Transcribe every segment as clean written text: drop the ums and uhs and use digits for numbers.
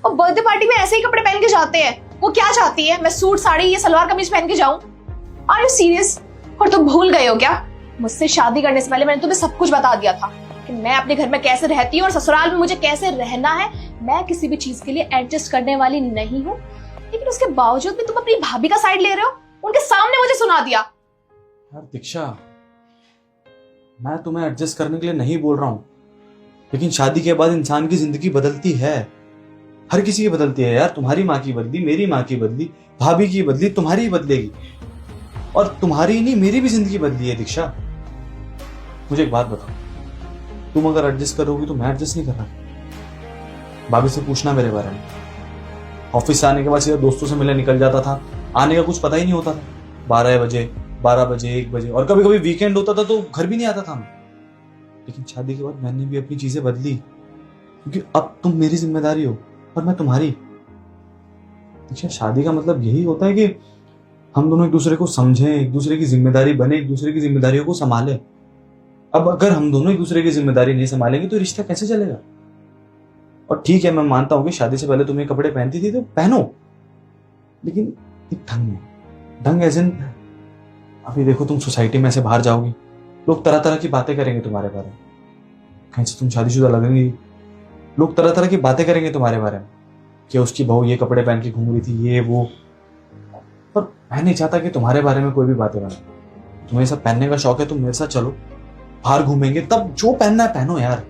और birthday party में ऐसे ही कपड़े पहन के जाते हैं। वो क्या चाहती है, मैं सूट साड़ी या सलवार कमीज पहन के जाऊं? Are you serious? और तुम भूल गए हो क्या, मुझसे शादी करने से पहले मैंने तुम्हें सब कुछ बता दिया था कि मैं अपने घर में कैसे रहती हूँ और ससुराल में मुझे कैसे रहना है। मैं किसी भी चीज के लिए एडजस्ट करने वाली नहीं हूँ, लेकिन उसके बावजूद भी तुम अपनी भाभी का साइड ले रहे हो। उनके सामने मुझे सुना दिया। यार दीक्षा, मैं तुम्हें एडजस्ट करने के लिए नहीं बोल रहा हूं, लेकिन शादी के बाद इंसान की जिंदगी बदलती है। हर किसी की बदलती है यार। तुम्हारी माँ की बदली, मेरी माँ की बदली, भाभी की बदली, तुम्हारी ही बदलेगी। और तुम्हारी नहीं, मेरी भी जिंदगी बदली है दीक्षा। मुझे एक बात बताओ, तुम अगर एडजस्ट करोगी तो मैं एडजस्ट नहीं कर रहा। भाभी से पूछना मेरे बारे में। ऑफिस से आने के बाद सीधा दोस्तों से मिलने निकल जाता था, आने का कुछ पता ही नहीं होता था। 12 बजे, 12 बजे, 1 बजे, और कभी कभी वीकेंड होता था तो घर भी नहीं आता था मैं। लेकिन शादी के बाद मैंने भी अपनी चीजें बदली, क्योंकि अब तुम मेरी जिम्मेदारी हो और मैं तुम्हारी। अच्छा, शादी का मतलब यही होता है कि हम दोनों एक दूसरे को समझें, एक दूसरे की जिम्मेदारी बने, एक दूसरे की जिम्मेदारियों को संभालें। अब अगर हम दोनों एक दूसरे की जिम्मेदारी नहीं संभालेंगे तो रिश्ता कैसे चलेगा? और ठीक है, मैं मानता हूँ कि शादी से पहले तुम ये कपड़े पहनती थी तो पहनो, लेकिन एक ढंग में। ढंग एज इन, अभी देखो तुम सोसाइटी में ऐसे बाहर जाओगी, लोग तरह तरह की बातें करेंगे तुम्हारे बारे में। कहीं से तुम शादीशुदा लगेंगी, लोग तरह तरह की बातें करेंगे तुम्हारे बारे में कि उसकी बहू ये कपड़े पहन के घूम रही थी, ये वो। पर मैं नहीं चाहता कि तुम्हारे बारे में कोई भी बातें बने। तुम्हें सब पहनने का शौक है, तुम मेरे साथ चलो, बाहर घूमेंगे, तब जो पहनना है पहनो यार।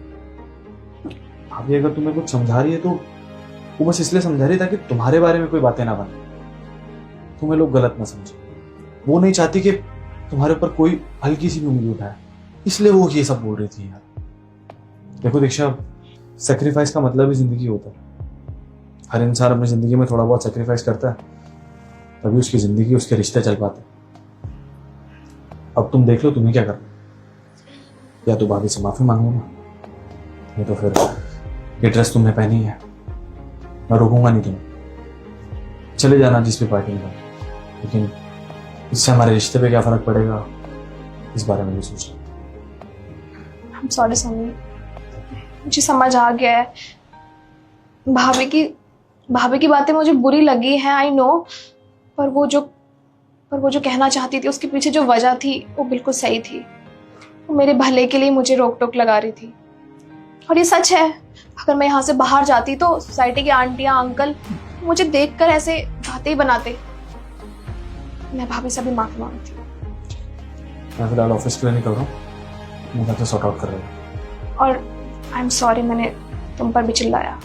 अभी अगर तुम्हें कुछ समझा रही है तो वो बस इसलिए समझा रही है ताकि तुम्हारे बारे में कोई बातें ना बने, तुम्हें लोग गलत ना समझे। वो नहीं चाहती कि तुम्हारे ऊपर कोई हल्की सी भी उंगली उठाए, इसलिए वो ये सब बोल रही थी यार। देखो दीक्षा, सेक्रीफाइस का मतलब ही जिंदगी होता है। हर इंसान अपनी जिंदगी में थोड़ा बहुत सेक्रीफाइस करता है, तभी उसकी जिंदगी, उसके रिश्ते चल पाते हैं। अब तुम देख लो तुम्हें क्या करना। या तो भाभी से माफी मांगो ना, नहीं तो फिर ये ड्रेस तुमने पहनी है, मैं रोकूंगा नहीं तुम्हें, चले जाना जिस भी पार्टी में। लेकिन इससे हमारे रिश्ते पे क्या फर्क पड़ेगा, इस बारे में भी सोचना। I'm sorry सनी, मुझे समझ आ गया है। भाभी की बातें मुझे बुरी लगी हैं, आई नो, पर वो जो कहना चाहती थी, उसके पीछे जो वजह थी वो बिल्कुल सही थी। वो मेरे भले के लिए मुझे रोक टोक लगा रही थी। और ये सच है, अगर मैं यहाँ से बाहर जाती तो सोसाइटी की आंटियां अंकल मुझे देखकर ऐसे बातें ही बनाते। मैं भाभी से भी माफी मांगती हूँ। मैं फिलहाल ऑफिस के लिए निकल रहा हूँ, मैं घर से सॉर्ट आउट कर रहा हूँ। और आई एम सॉरी, मैंने तुम पर भी चिल्लाया।